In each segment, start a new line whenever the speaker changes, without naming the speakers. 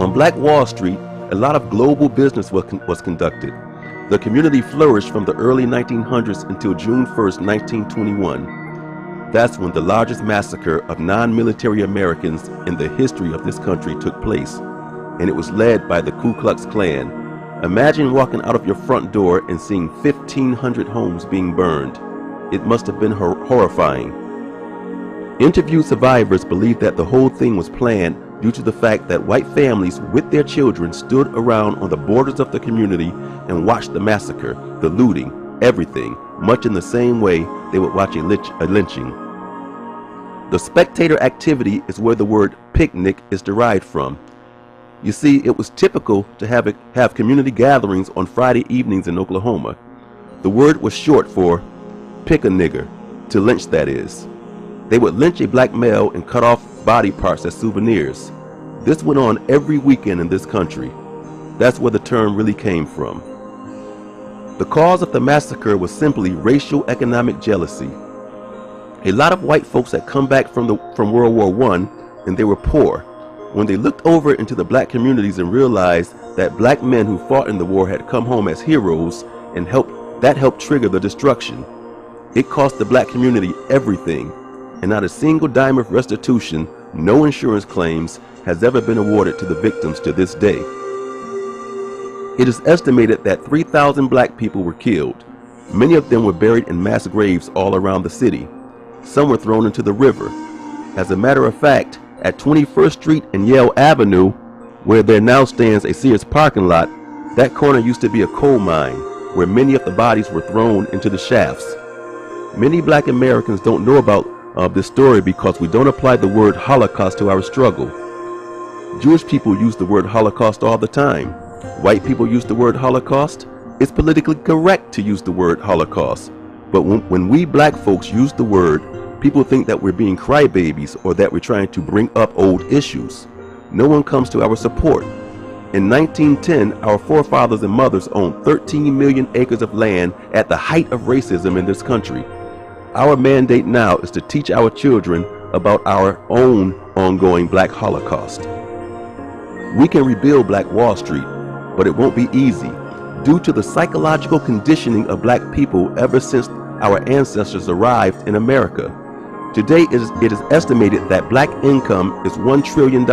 On Black Wall Street, a lot of global business was conducted. The community flourished from the early 1900s until June 1st, 1921. That's when the largest massacre of non-military Americans in the history of this country took place, and it was led by the Ku Klux Klan. Imagine walking out of your front door and seeing 1,500 homes being burned. It must have been horrifying. Interviewed survivors believe that the whole thing was planned due to the fact that white families with their children stood around on the borders of the community and watched the massacre, the looting, everything, much in the same way they would watch a lynching. The spectator activity is where the word picnic is derived from. You see, it was typical to have community gatherings on Friday evenings in Oklahoma. The word was short for pick a nigger, to lynch that is. They would lynch a black male and cut off body parts as souvenirs. This went on every weekend in this country. That's where the term really came from. The cause of the massacre was simply racial economic jealousy. A lot of white folks had come back from World War I, and they were poor. When they looked over into the black communities and realized that black men who fought in the war had come home as heroes, and that helped trigger the destruction. It cost the black community everything, and not a single dime of restitution, no insurance claims, has ever been awarded to the victims to this day. It is estimated that 3,000 black people were killed. Many of them were buried in mass graves all around the city. Some were thrown into the river. As a matter of fact, at 21st Street and Yale Avenue, where there now stands a Sears parking lot, that corner used to be a coal mine, where many of the bodies were thrown into the shafts. Many black Americans don't know about this story because we don't apply the word Holocaust to our struggle. Jewish people use the word Holocaust all the time. White people use the word Holocaust. It's politically correct to use the word Holocaust. But when we black folks use the word, people think that we're being crybabies or that we're trying to bring up old issues. No one comes to our support. In 1910, our forefathers and mothers owned 13 million acres of land at the height of racism in this country. Our mandate now is to teach our children about our own ongoing black Holocaust. We can rebuild Black Wall Street, but it won't be easy due to the psychological conditioning of black people ever since our ancestors arrived in America. Today, it is estimated that black income is $1 trillion.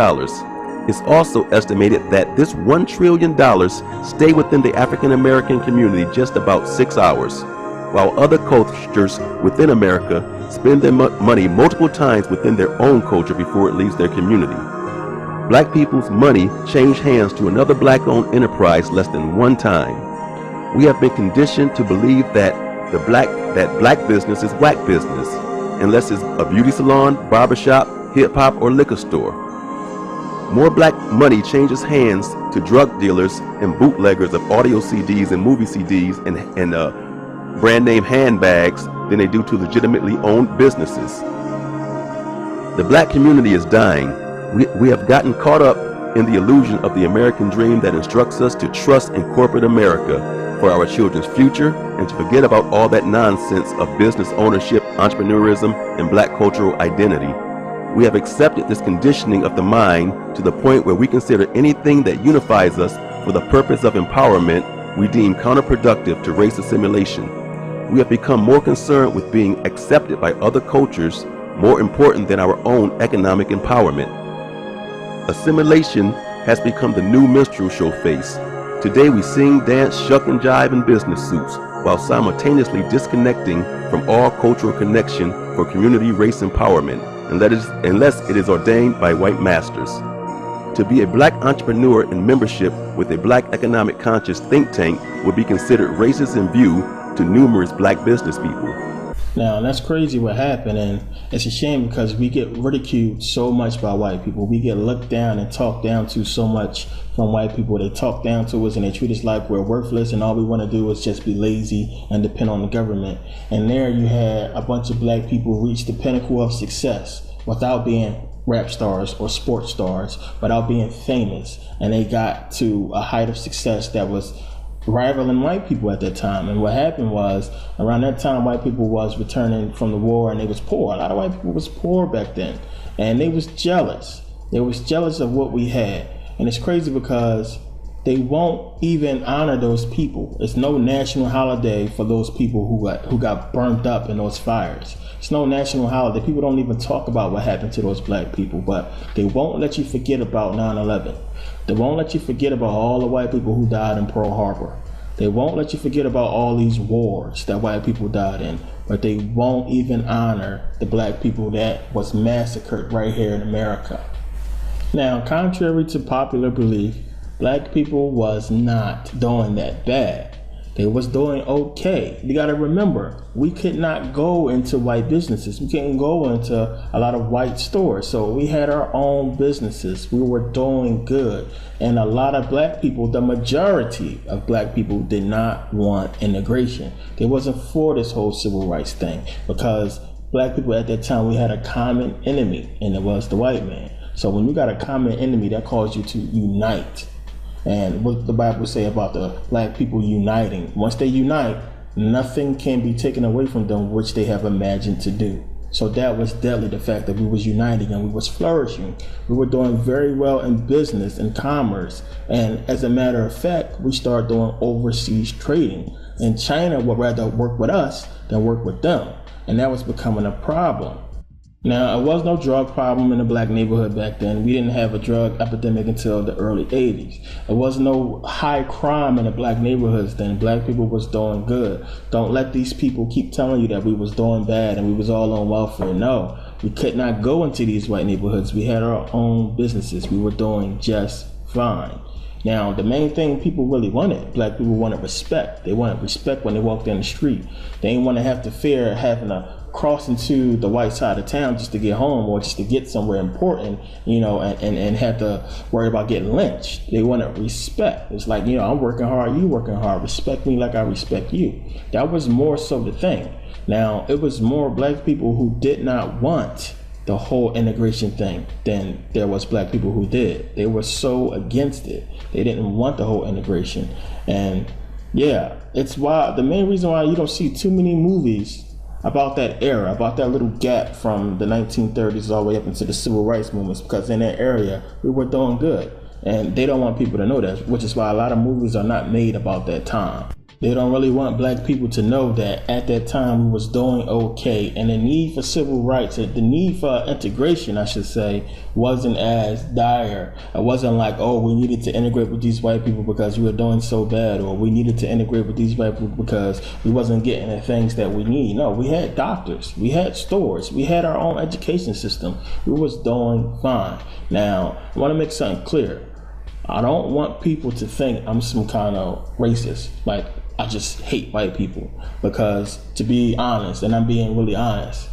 It's also estimated that this $1 trillion stay within the African American community just about 6 hours, while other cultures within America spend their money multiple times within their own culture before it leaves their community. Black people's money changed hands to another black-owned enterprise less than one time. We have been conditioned to believe that black business is whack business, unless it's a beauty salon, barbershop, hip-hop, or liquor store. More black money changes hands to drug dealers and bootleggers of audio CDs and movie CDs and brand name handbags than they do to legitimately owned businesses. The black community is dying. We have gotten caught up in the illusion of the American dream that instructs us to trust in corporate America for our children's future and to forget about all that nonsense of business ownership, entrepreneurism, and black cultural identity. We have accepted this conditioning of the mind to the point where we consider anything that unifies us for the purpose of empowerment we deem counterproductive to race assimilation. We have become more concerned with being accepted by other cultures, more important than our own economic empowerment. Assimilation has become the new minstrel show face. Today we sing, dance, shuck and jive in business suits, while simultaneously disconnecting from all cultural connection for community race empowerment, unless it is ordained by white masters. To be a black entrepreneur in membership with a black economic conscious think tank would be considered racist in view to numerous black business people.
Now, that's crazy what happened, and it's a shame because we get ridiculed so much by white people. We get looked down and talked down to so much from white people. They talk down to us and they treat us like we're worthless and all we want to do is just be lazy and depend on the government. And there you had a bunch of black people reach the pinnacle of success without being rap stars or sports stars, without being famous. And they got to a height of success that was rivaling white people at that time. And what happened was, around that time, white people was returning from the war and they was poor. A lot of white people was poor back then, and they was jealous. They was jealous of what we had. And it's crazy because they won't even honor those people. It's no national holiday for those people who got burnt up in those fires. It's no national holiday. People don't even talk about what happened to those black people, but they won't let you forget about 9/11. They won't let you forget about all the white people who died in Pearl Harbor. They won't let you forget about all these wars that white people died in, but they won't even honor the black people that was massacred right here in America. Now, contrary to popular belief, black people was not doing that bad. They was doing okay. You got to remember, we could not go into white businesses. We couldn't go into a lot of white stores. So we had our own businesses. We were doing good. And a lot of black people, the majority of black people, did not want integration. They wasn't for this whole civil rights thing, because black people at that time, we had a common enemy, and it was the white man. So when you got a common enemy, that calls you to unite. And what the Bible say about the black people uniting, once they unite, nothing can be taken away from them which they have imagined to do. So that was deadly, the fact that we was uniting and we was flourishing. We were doing very well in business and commerce. And as a matter of fact, we started doing overseas trading. And China would rather work with us than work with them. And that was becoming a problem. Now, it was no drug problem in the black neighborhood back then. We didn't have a drug epidemic until the early 80s. There was no high crime in the black neighborhoods then. Black people was doing good. Don't let these people keep telling you that we was doing bad and we was all on welfare. No, we could not go into these white neighborhoods. We had our own businesses. We were doing just fine. Now, the main thing people really wanted, black people wanted respect. They wanted respect when they walked down the street. They didn't want to have to fear having to cross into the white side of town just to get home or just to get somewhere important, and have to worry about getting lynched. They wanted respect. It's like, I'm working hard, you working hard. Respect me like I respect you. That was more so the thing. Now, it was more black people who did not want the whole integration thing than there was black people who did. They were so against it. They didn't want the whole integration. And yeah, it's why the main reason why you don't see too many movies about that era, about that little gap from the 1930s all the way up into the civil rights movements, because in that area we were doing good. And they don't want people to know that, which is why a lot of movies are not made about that time. They don't really want black people to know that at that time we was doing okay, and the need for civil rights, the need for integration, I should say, wasn't as dire. It wasn't like, oh, we needed to integrate with these white people because we were doing so bad, or we needed to integrate with these white people because we wasn't getting the things that we need. No, we had doctors, we had stores, we had our own education system. We was doing fine. Now, I want to make something clear. I don't want people to think I'm some kind of racist, like I just hate white people, because to be honest, and I'm being really honest,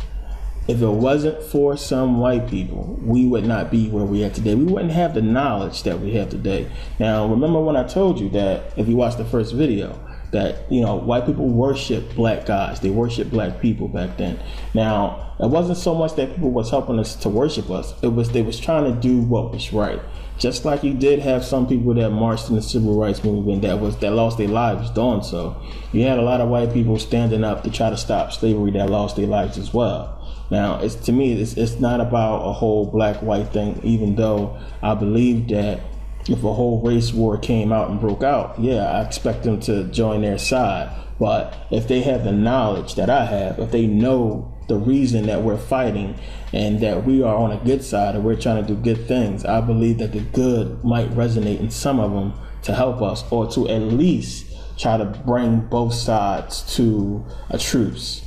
if it wasn't for some white people, we would not be where we are today. We wouldn't have the knowledge that we have today. Now, remember when I told you that, if you watched the first video, that white people worship black guys, they worship black people back then. Now, it wasn't so much that people was helping us to worship us, it was they was trying to do what was right. Just like you did have some people that marched in the civil rights movement that lost their lives doing so. You had a lot of white people standing up to try to stop slavery that lost their lives as well. Now, to me, it's not about a whole black-white thing, even though I believe that if a whole race war came out and broke out, yeah, I expect them to join their side. But if they have the knowledge that I have, if they know the reason that we're fighting and that we are on a good side and we're trying to do good things, I believe that the good might resonate in some of them to help us, or to at least try to bring both sides to a truce.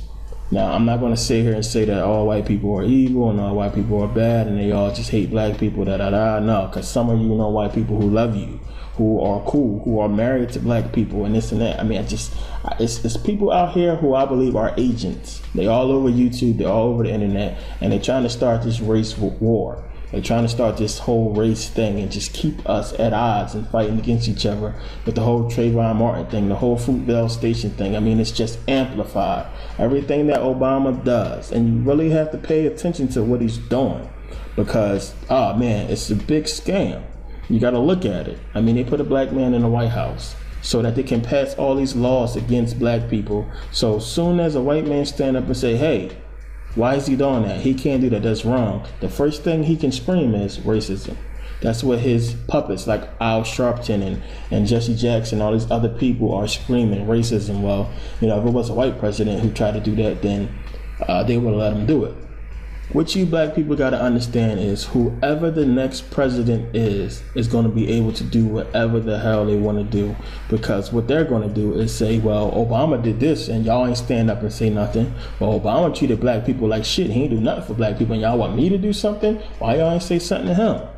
Now, I'm not going to sit here and say that all white people are evil and all white people are bad and they all just hate black people, no, because some of you know white people who love you, who are cool, who are married to black people and this and that. I mean, it's people out here who I believe are agents. They all over YouTube, they're all over the internet, and they're trying to start this race war. They're trying to start this whole race thing and just keep us at odds and fighting against each other with the whole Trayvon Martin thing, the whole Fruitvale Station thing. I mean, it's just amplified. Everything that Obama does, and you really have to pay attention to what he's doing, because, oh man, it's a big scam. You got to look at it. I mean, they put a black man in the White House so that they can pass all these laws against black people. So soon as a white man stand up and say, hey, why is he doing that? He can't do that. That's wrong. The first thing he can scream is racism. That's what his puppets like Al Sharpton and Jesse Jackson, all these other people are screaming racism. Well, if it was a white president who tried to do that, then they would let him do it. What you black people got to understand is whoever the next president is going to be able to do whatever the hell they want to do, because what they're going to do is say, well, Obama did this and y'all ain't stand up and say nothing. Well, Obama treated black people like shit. He ain't do nothing for black people, and y'all want me to do something? Why y'all ain't say something to him?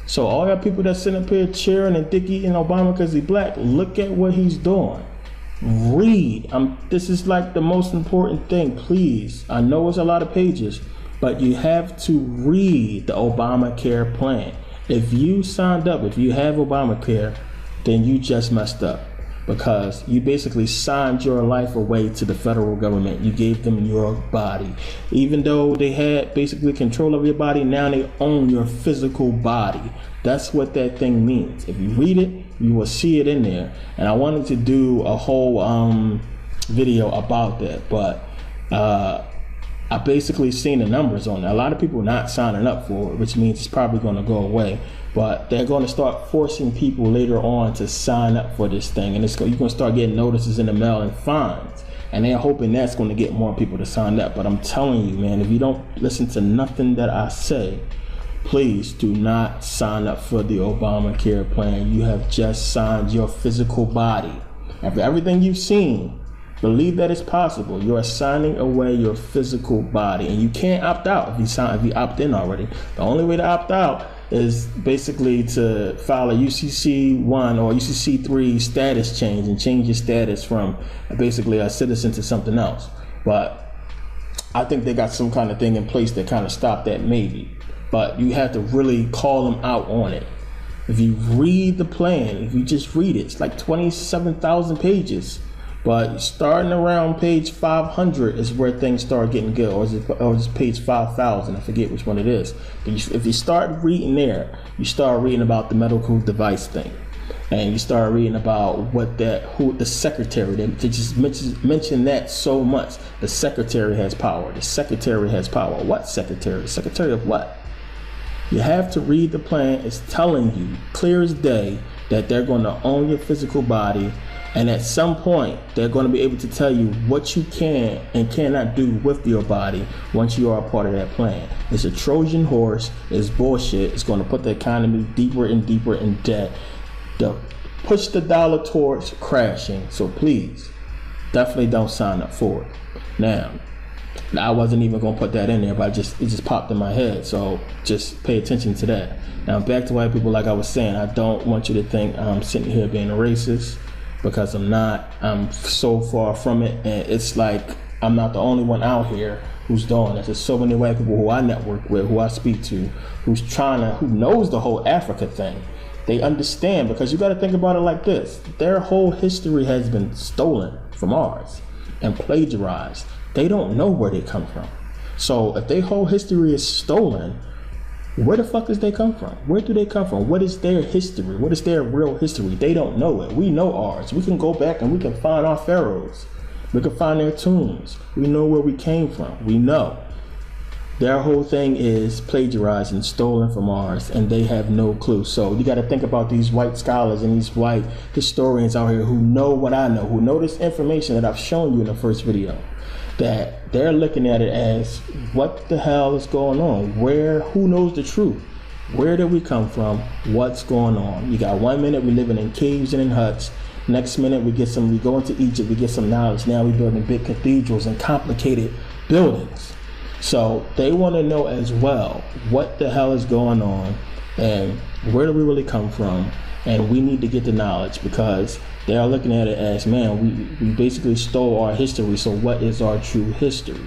So all y'all people that sitting up here cheering and dick eating Obama because he's black, look at what he's doing. Read. This is like the most important thing. Please, I know it's a lot of pages, but you have to read the Obamacare plan. If you signed up, if you have Obamacare, then you just messed up, because you basically signed your life away to the federal government. You gave them your body. Even though they had basically control of your body, now they own your physical body. That's what that thing means. If you read it, you will see it in there. And I wanted to do a whole video about that, but I basically seen the numbers on it. A lot of people not signing up for it, which means it's probably going to go away. But they're going to start forcing people later on to sign up for this thing, and you're going to start getting notices in the mail and fines. And they're hoping that's going to get more people to sign up. But I'm telling you, man, if you don't listen to nothing that I say, please do not sign up for the Obamacare plan. You have just signed your physical body. After everything you've seen, believe that it's possible. You are signing away your physical body, and you can't opt out if you opt in already. The only way to opt out is basically to file a UCC 1 or UCC 3 status change and change your status from basically a citizen to something else. But I think they got some kind of thing in place that kind of stop that, maybe. But you have to really call them out on it. If you read the plan, if you just read it, it's like 27,000 pages. But starting around page 500 is where things start getting good, or is it page 5,000? I forget which one it is. But if you start reading there, you start reading about the medical device thing, and you start reading about who the secretary. They just mention that so much. The secretary has power. The secretary has power. What secretary? Secretary of what? You have to read the plan. It's telling you clear as day that they're going to own your physical body. And at some point, they're going to be able to tell you what you can and cannot do with your body once you are a part of that plan. It's a Trojan horse. It's bullshit. It's going to put the economy deeper and deeper in debt. Push the dollar towards crashing. So please, definitely don't sign up for it. Now, I wasn't even going to put that in there, but it just popped in my head. So just pay attention to that. Now, back to white people, like I was saying, I don't want you to think I'm sitting here being a racist, because I'm not. I'm so far from it, and it's like I'm not the only one out here who's doing this. There's so many white people who I network with, who I speak to, who knows the whole Africa thing. They understand, because you got to think about it like this: their whole history has been stolen from ours and plagiarized. They don't know where they come from. So if their whole history is stolen, where the fuck does they come from? Where do they come from? What is their history? What is their real history? They don't know it. We know ours. We can go back and we can find our pharaohs. We can find their tombs. We know where we came from. We know. Their whole thing is plagiarized and stolen from ours, and they have no clue. So you got to think about these white scholars and these white historians out here who know what I know, who know this information that I've shown you in the first video, that they're looking at it as, what the hell is going on? Who knows the truth? Where did we come from? What's going on? You got 1 minute we living in caves and in huts. Next minute we go into Egypt, we get some knowledge. Now we're building big cathedrals and complicated buildings. So they want to know as well, what the hell is going on and where do we really come from? And we need to get the knowledge, because they are looking at it as, man, we basically stole our history, so what is our true history?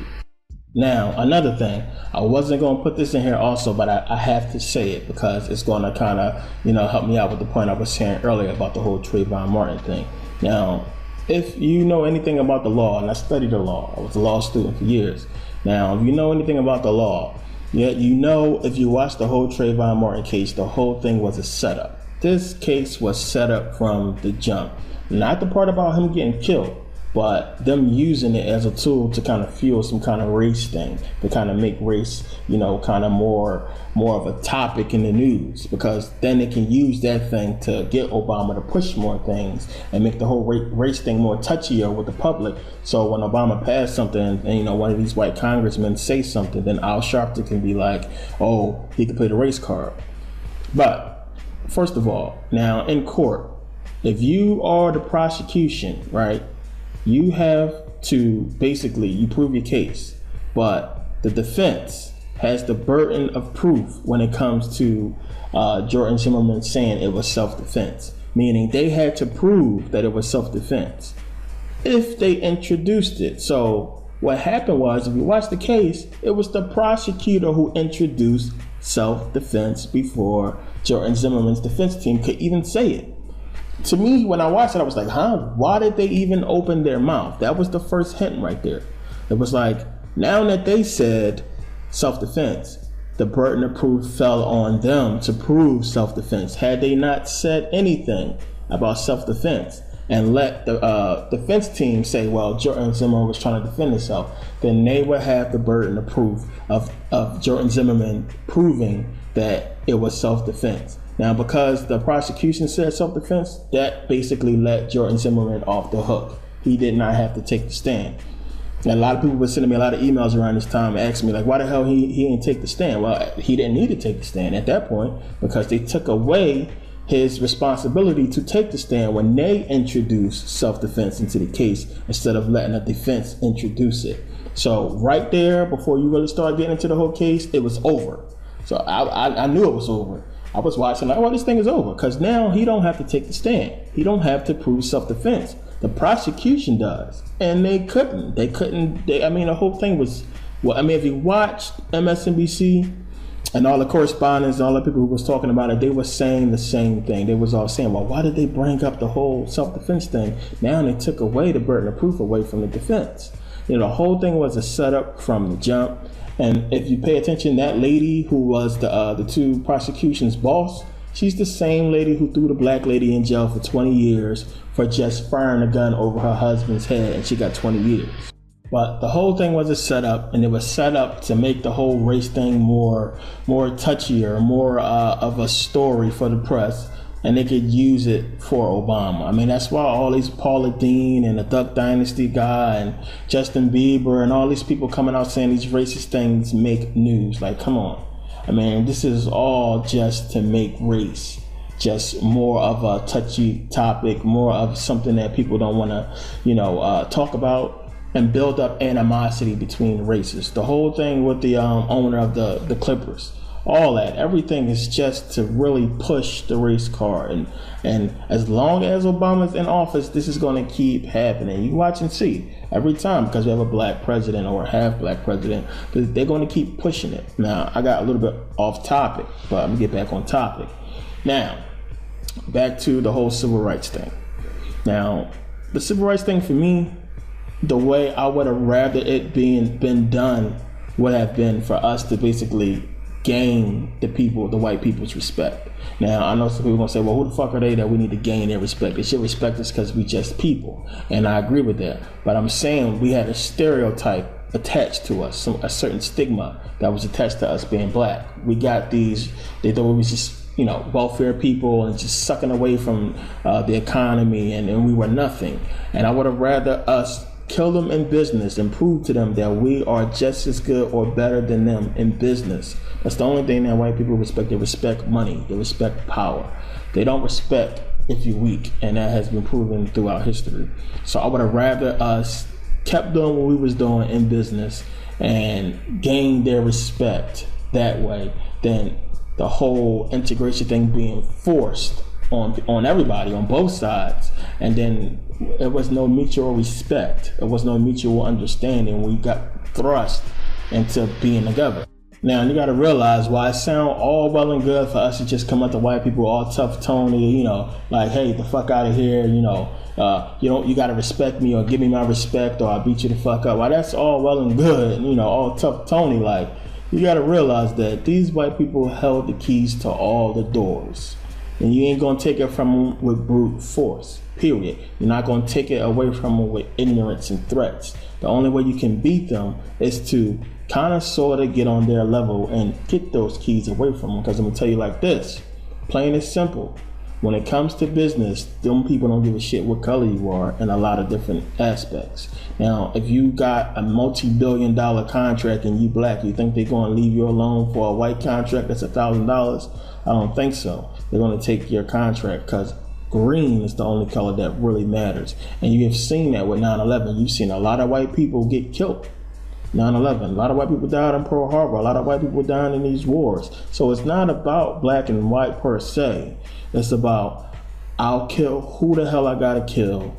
Now, another thing, I wasn't going to put this in here also, but I have to say it because it's going to kind of, help me out with the point I was saying earlier about the whole Trayvon Martin thing. Now, if you know anything about the law, and I studied the law, I was a law student for years. Now, if you know anything about the law, if you watch the whole Trayvon Martin case, the whole thing was a setup. This case was set up from the jump. Not the part about him getting killed. but them using it as a tool to kind of fuel some kind of race thing, to kind of make race, kind of more of a topic in the news, because then they can use that thing to get Obama to push more things and make the whole race thing more touchier with the public. So when Obama passed something and one of these white congressmen say something, then Al Sharpton can be like, oh, he can play the race card. But first of all, now in court, if you are the prosecution, right, you have to basically, you prove your case, but the defense has the burden of proof when it comes to Jordan Zimmerman saying it was self-defense, meaning they had to prove that it was self-defense if they introduced it. So what happened was, if you watch the case, it was the prosecutor who introduced self-defense before Jordan Zimmerman's defense team could even say it. To me, when I watched it, I was like, why did they even open their mouth? That was the first hint right there. It was like, now that they said self-defense, the burden of proof fell on them to prove self-defense. Had they not said anything about self-defense and let the defense team say, well, Jordan Zimmerman was trying to defend himself, then they would have the burden of proof of Jordan Zimmerman proving that it was self-defense. Now, because the prosecution said self-defense, that basically let Jordan Zimmerman off the hook. He did not have to take the stand. And a lot of people were sending me a lot of emails around this time asking me, like, why the hell he didn't take the stand? Well, he didn't need to take the stand at that point, because they took away his responsibility to take the stand when they introduced self-defense into the case instead of letting the defense introduce it. So right there, before you really start getting into the whole case, it was over. So I knew it was over. I was watching like, well, this thing is over, because now he don't have to take the stand. He don't have to prove self-defense. The prosecution does, and they couldn't. The whole thing was, if you watched MSNBC and all the correspondents and all the people who was talking about it, they were saying the same thing. They was all saying, well, why did they bring up the whole self-defense thing? Now they took away the burden of proof away from the defense. The whole thing was a setup from the jump. And if you pay attention, that lady who was the two prosecution's boss, she's the same lady who threw the black lady in jail for 20 years for just firing a gun over her husband's head, and she got 20 years. But the whole thing was a setup, and it was set up to make the whole race thing more touchier, more of a story for the press, and they could use it for Obama. That's why all these Paula Deen and the Duck Dynasty guy and Justin Bieber and all these people coming out saying these racist things make news. Like, come on. This is all just to make race just more of a touchy topic, more of something that people don't want to, talk about, and build up animosity between races. The whole thing with the owner of the Clippers, all that, everything is just to really push the race card. And as long as Obama's in office, this is going to keep happening. You watch and see every time, because we have a black president or a half black president, they're going to keep pushing it. Now, I got a little bit off topic, but I'm going to get back on topic. Now, back to the whole civil rights thing. Now, the civil rights thing for me, the way I would have rather it been done would have been for us to basically gain the white people's respect. Now, I know some people are going to say, well, who the fuck are they that we need to gain their respect? They should respect us because we just people. And I agree with that. But I'm saying we had a stereotype attached to us, a certain stigma that was attached to us being black. We got they thought we was just, welfare people and just sucking away from the economy, and we were nothing. And I would have rather us kill them in business and prove to them that we are just as good or better than them in business. That's the only thing that white people respect. They respect money. They respect power. They don't respect if you're weak, and that has been proven throughout history. So I would have rather us kept doing what we was doing in business and gained their respect that way than the whole integration thing being forced on everybody, on both sides, and then there was no mutual respect. There was no mutual understanding. We got thrust into being together. Now, you got to realize why it sound all well and good for us to just come at the white people all tough Tony, like, hey, the fuck out of here, you got to respect me or give me my respect or I'll beat you the fuck up. Well, that's all well and good, all tough Tony. Like, you got to realize that these white people held the keys to all the doors. And you ain't going to take it from them with brute force. period. You're not going to take it away from them with ignorance and threats. The only way you can beat them is to kind of sort of get on their level and get those keys away from them. Because I'm going to tell you like this, plain and simple. When it comes to business, them people don't give a shit what color you are in a lot of different aspects. Now, if you got a multi-billion-dollar contract and you black, you think they're going to leave you alone for a white contract that's $1,000? I don't think so. They're going to take your contract because green is the only color that really matters. And you have seen that with 9/11. You've seen a lot of white people get killed. 9/11. A lot of white people died in Pearl Harbor. A lot of white people died in these wars. So it's not about black and white per se. It's about, I'll kill who the hell I gotta kill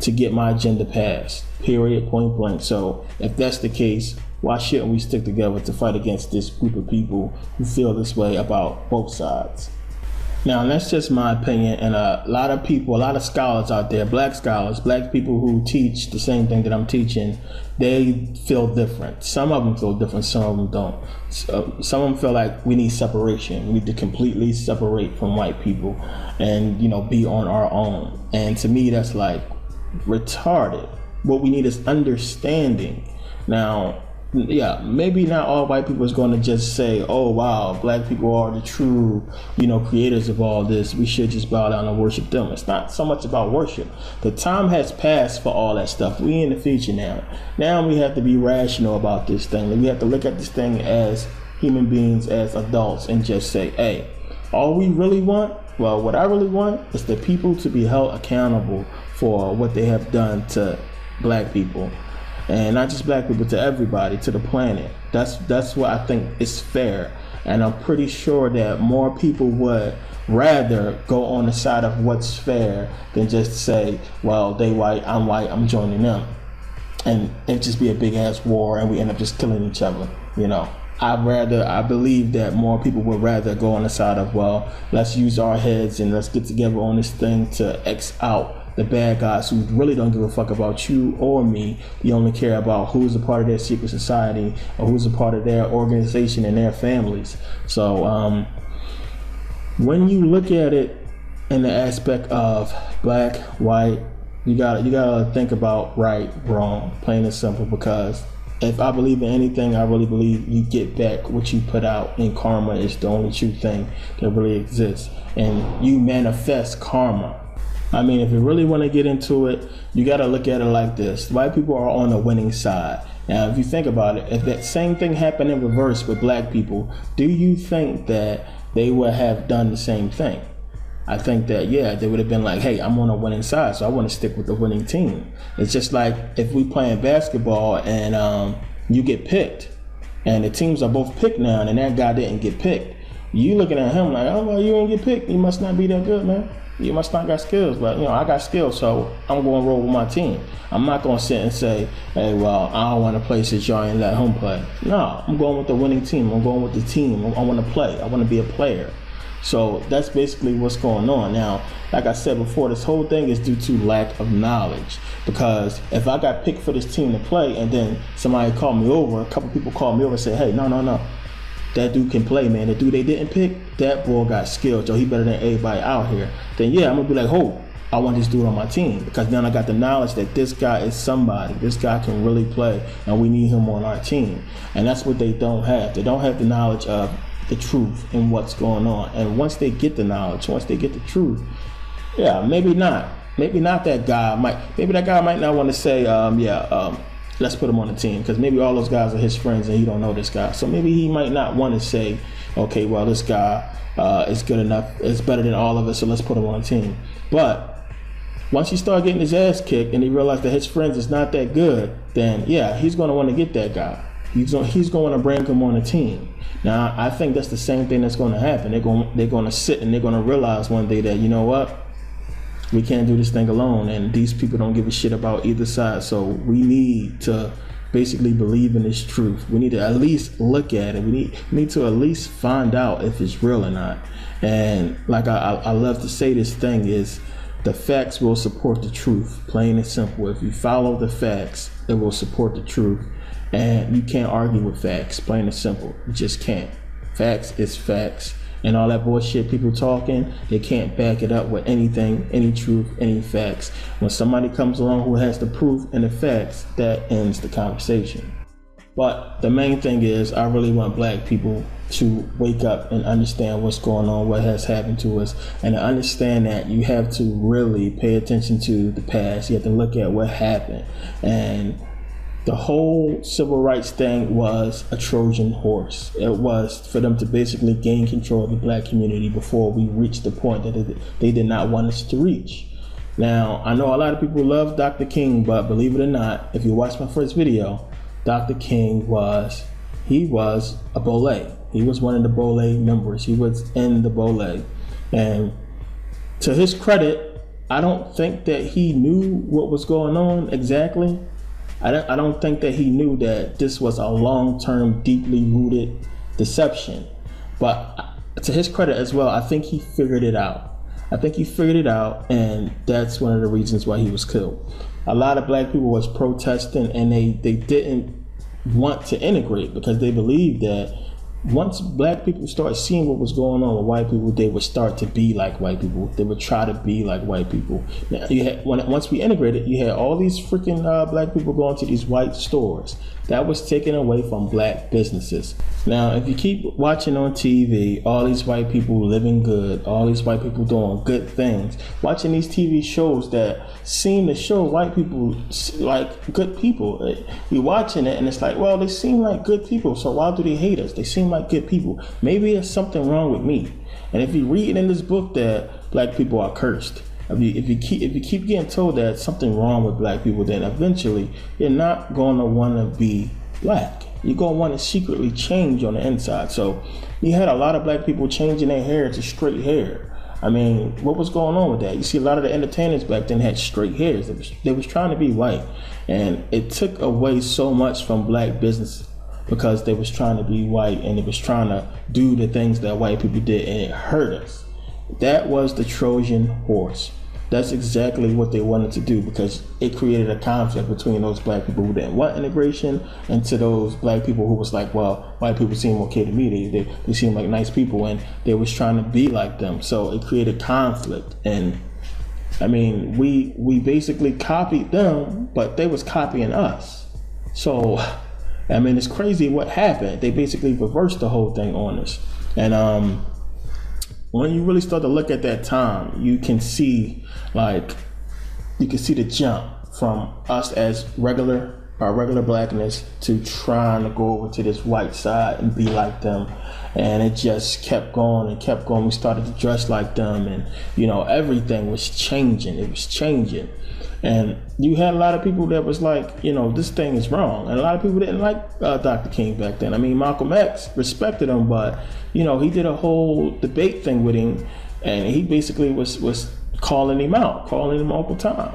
to get my agenda passed. Period, point blank. So if that's the case, why shouldn't we stick together to fight against this group of people who feel this way about both sides? Now, that's just my opinion, and a lot of people, a lot of scholars out there, black scholars, black people who teach the same thing that I'm teaching, they feel different. Some of them feel different, some of them don't. Some of them feel like we need separation. We need to completely separate from white people and, you know, be on our own. And to me, that's like retarded. What we need is understanding. Now, yeah, maybe not all white people is going to just say, oh wow, black people are the true, you know, creators of all this, we should just bow down and worship them. It's not so much about worship. The time has passed for all that stuff. We in the future now we have to be rational about this thing. We have to look at this thing as human beings, as adults, and just say, hey, all we really want, well, what I really want is the people to be held accountable for what they have done to black people. And not just black people, to everybody, to the planet. That's what I think is fair. And I'm pretty sure that more people would rather go on the side of what's fair than just say, well, they white, I'm joining them. And it just be a big ass war and we end up just killing each other, you know. I believe that more people would rather go on the side of, well, let's use our heads and let's get together on this thing to X out the bad guys who really don't give a fuck about you or me. They only care about who's a part of their secret society or who's a part of their organization and their families. So when you look at it in the aspect of black, white, you gotta think about right, wrong, plain and simple. Because if I believe in anything, I really believe you get back what you put out, and karma is the only true thing that really exists. And you manifest karma. I mean, if you really want to get into it, you got to look at it like this. White people are on the winning side. Now, if you think about it, if that same thing happened in reverse with black people, do you think that they would have done the same thing? I think that, yeah, they would have been like, hey, I'm on the winning side, so I want to stick with the winning team. It's just like if we playing basketball and you get picked, and the teams are both picked now, and that guy didn't get picked. You looking at him like, oh, well, you didn't get picked. You must not be that good, man. You must not got skills, but you know, I got skills, so I'm going to roll with my team. I'm not going to sit and say, hey, well, I don't want to play since y'all ain't let him play. No, I'm going with the winning team. I'm going with the team. I want to play. I want to be a player. So that's basically what's going on. Now, like I said before, this whole thing is due to lack of knowledge. Because if I got picked for this team to play and then somebody called me over, a couple people called me over and said, hey, no. That dude can play, man. The dude they didn't pick, that boy got skills. Yo, he better than everybody out here. Then yeah, I'm gonna be like, oh, I want this dude on my team. Because then I got the knowledge that this guy is somebody. This guy can really play, and we need him on our team. And that's what they don't have. They don't have the knowledge of the truth and what's going on. And once they get the knowledge, once they get the truth, yeah, maybe not. Maybe not that guy might. Maybe that guy might not want to say, let's put him on the team, because maybe all those guys are his friends and he don't know this guy. So maybe he might not want to say, okay, well, this guy is good enough, it's better than all of us, so let's put him on the team. But once he start getting his ass kicked and he realized that his friends is not that good, then yeah, he's going to want to get that guy. He's going to bring him on the team. Now, I think that's the same thing that's going to happen. They're going to sit and they're going to realize one day that, you know what? We can't do this thing alone, and these people don't give a shit about either side. So we need to basically believe in this truth. We need to at least look at it. We need to at least find out if it's real or not. And like I love to say, this thing is, the facts will support the truth, plain and simple. If you follow the facts, it will support the truth. And you can't argue with facts, plain and simple. You just can't. Facts is facts. And all that bullshit people talking, they can't back it up with anything, any truth, any facts. When somebody comes along who has the proof and the facts, that ends the conversation. But the main thing is, I really want black people to wake up and understand what's going on, what has happened to us, and to understand that you have to really pay attention to the past. You have to look at what happened. And the whole civil rights thing was a Trojan horse. It was for them to basically gain control of the black community before we reached the point that they did not want us to reach. Now, I know a lot of people love Dr. King, but believe it or not, if you watch my first video, Dr. King was a Bole. He was one of the Bole members. He was in the Bole. And to his credit, I don't think that he knew what was going on exactly. I don't think that he knew that this was a long-term, deeply rooted deception. But to his credit as well, I think he figured it out. And that's one of the reasons why he was killed. A lot of black people was protesting, and they didn't want to integrate because they believed that once black people start seeing what was going on with white people, they would start to be like white people. They would try to be like white people. Now, once we integrated, you had all these freaking black people going to these white stores. That was taken away from black businesses. Now, if you keep watching on TV, all these white people living good, all these white people doing good things, watching these TV shows that seem to show white people like good people. You're watching it and it's like, well, they seem like good people, so why do they hate us? They seem like good people. Maybe there's something wrong with me. And if you read in this book that black people are cursed, if you keep getting told that something wrong with black people, then eventually you're not going to want to be black. You're going to want to secretly change on the inside. So you had a lot of black people changing their hair to straight hair. I mean, what was going on with that? You see, a lot of the entertainers back then had straight hairs. They was trying to be white, and it took away so much from black business because they was trying to be white and it was trying to do the things that white people did, and it hurt us. That was the Trojan horse. That's exactly what they wanted to do because it created a conflict between those black people who didn't want integration and to those black people who was like, well, white people seem okay to me. They seem like nice people, and they was trying to be like them. So it created conflict. And I mean, we basically copied them, but they was copying us. So, I mean, it's crazy what happened. They basically reversed the whole thing on us. And when you really start to look at that time, you can see the jump from us as our regular blackness to trying to go over to this white side and be like them. And it just kept going and kept going. We started to dress like them, and everything was changing. It was changing. And you had a lot of people that was like, this thing is wrong. And a lot of people didn't like Dr. King back then. I mean, Malcolm X respected him, but, he did a whole debate thing with him. And he basically was calling him out all the time.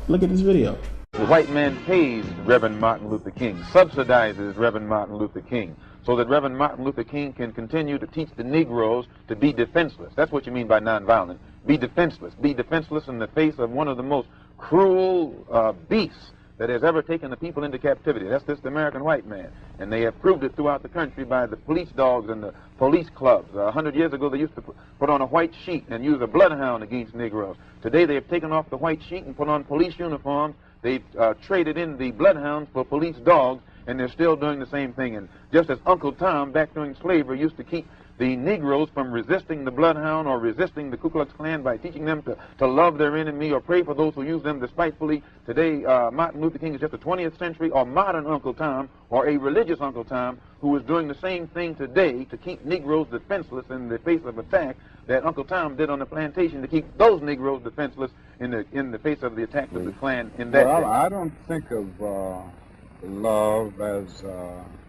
Look at this video.
The white man pays Reverend Martin Luther King, subsidizes Reverend Martin Luther King, so that Reverend Martin Luther King can continue to teach the Negroes to be defenseless. That's what you mean by nonviolent. Be defenseless. Be defenseless in the face of one of the most cruel beasts that has ever taken the people into captivity. That's this American white man. And they have proved it throughout the country by the police dogs and the police clubs. 100 years ago, they used to put on a white sheet and use a bloodhound against Negroes. Today, they have taken off the white sheet and put on police uniforms. They've traded in the bloodhounds for police dogs, and they're still doing the same thing. And just as Uncle Tom, back during slavery, used to keep the Negroes from resisting the bloodhound or resisting the Ku Klux Klan by teaching them to love their enemy or pray for those who use them despitefully. Today, Martin Luther King is just a 20th century or modern Uncle Tom or a religious Uncle Tom who is doing the same thing today to keep Negroes defenseless in the face of attack that Uncle Tom did on the plantation to keep those Negroes defenseless in the face of the attack of the Klan in that day.
I don't think of love as,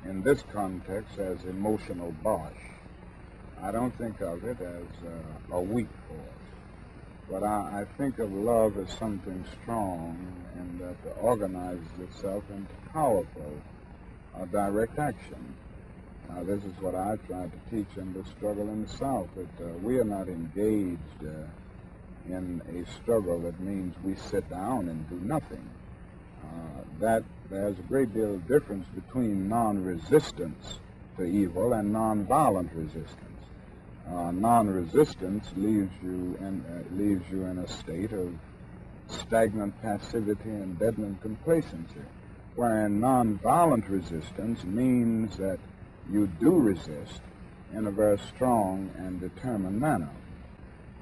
in this context, as emotional bosh. I don't think of it as a weak force, but I think of love as something strong and that organizes itself into powerful direct action. Now, this is what I tried to teach in the struggle in the South, that we are not engaged in a struggle that means we sit down and do nothing. That there's a great deal of difference between non-resistance to evil and non-violent resistance. Non-resistance leaves you in a state of stagnant passivity and deadened complacency, wherein nonviolent resistance means that you do resist in a very strong and determined manner.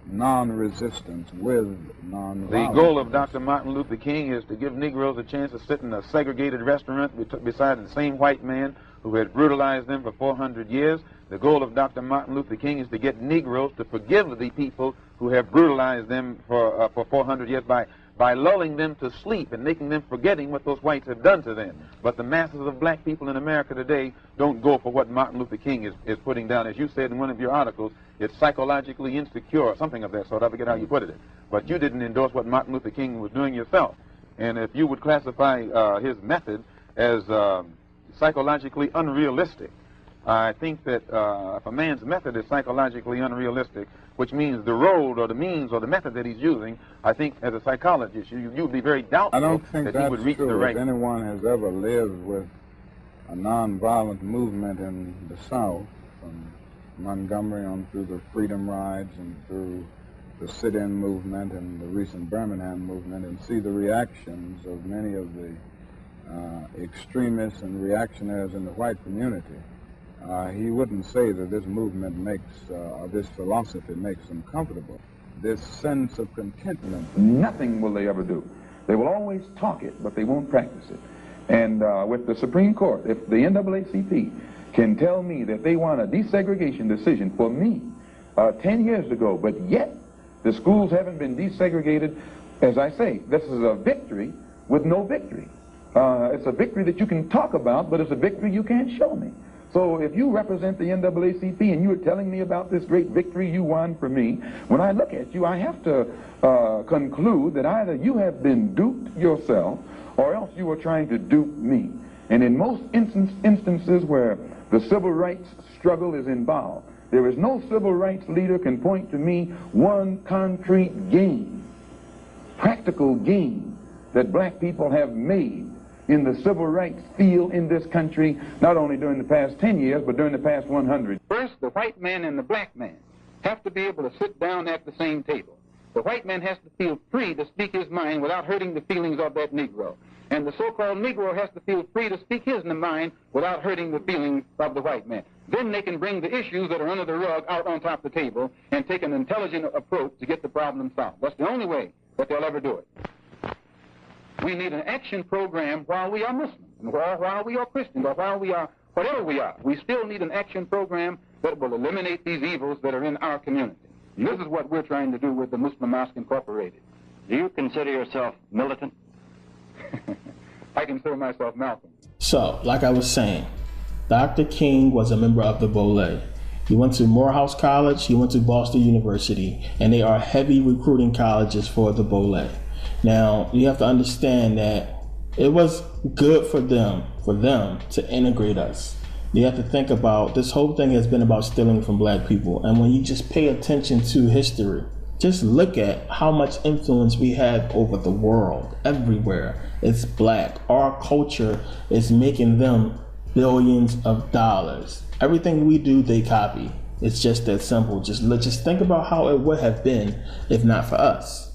Non-resistance with nonviolence.
The goal of Dr. Martin Luther King is to give Negroes a chance to sit in a segregated restaurant beside the same white man who had brutalized them for 400 years. The goal of Dr. Martin Luther King is to get Negroes to forgive the people who have brutalized them for 400 years by lulling them to sleep and making them forgetting what those whites have done to them. But the masses of black people in America today don't go for what Martin Luther King is putting down. As you said in one of your articles, it's psychologically insecure or something of that sort. I forget how you put it. But you didn't endorse what Martin Luther King was doing yourself. And if you would classify his method as psychologically unrealistic, I think that if a man's method is psychologically unrealistic, which means the road or the means or the method that he's using, I think as a psychologist, you'd be very doubtful that he would reach the right.
If anyone has ever lived with a nonviolent movement in the South, from Montgomery on through the Freedom Rides and through the sit-in movement and the recent Birmingham movement, and see the reactions of many of the extremists and reactionaries in the white community, he wouldn't say that this movement makes, this philosophy makes them comfortable. This sense of contentment.
Nothing will they ever do. They will always talk it, but they won't practice it. And with the Supreme Court, if the NAACP can tell me that they want a desegregation decision for me 10 years ago, but yet the schools haven't been desegregated, as I say, this is a victory with no victory. It's a victory that you can talk about, but it's a victory you can't show me. So if you represent the NAACP and you are telling me about this great victory you won for me, when I look at you, I have to conclude that either you have been duped yourself or else you are trying to dupe me. And in most instances where the civil rights struggle is involved, there is no civil rights leader can point to me one concrete gain, practical gain that black people have made in the civil rights field in this country, not only during the past 10 years, but during the past 100.
First, the white man and the black man have to be able to sit down at the same table. The white man has to feel free to speak his mind without hurting the feelings of that Negro. And the so-called Negro has to feel free to speak his mind without hurting the feelings of the white man. Then they can bring the issues that are under the rug out on top of the table and take an intelligent approach to get the problem solved. That's the only way that they'll ever do it. We need an action program while we are Muslims, or while we are Christians, or while we are whatever we are. We still need an action program that will eliminate these evils that are in our community. And this is what we're trying to do with the Muslim Mosque Incorporated.
Do you consider yourself militant?
I consider myself Malcolm.
So, like I was saying, Dr. King was a member of the Boule. He went to Morehouse College, he went to Boston University, and they are heavy recruiting colleges for the Boule. Now, you have to understand that it was good for them to integrate us. You have to think about, this whole thing has been about stealing from black people. And when you just pay attention to history, just look at how much influence we have over the world. Everywhere it's black. Our culture is making them billions of dollars. Everything we do, they copy. It's just that simple. Just think about how it would have been if not for us.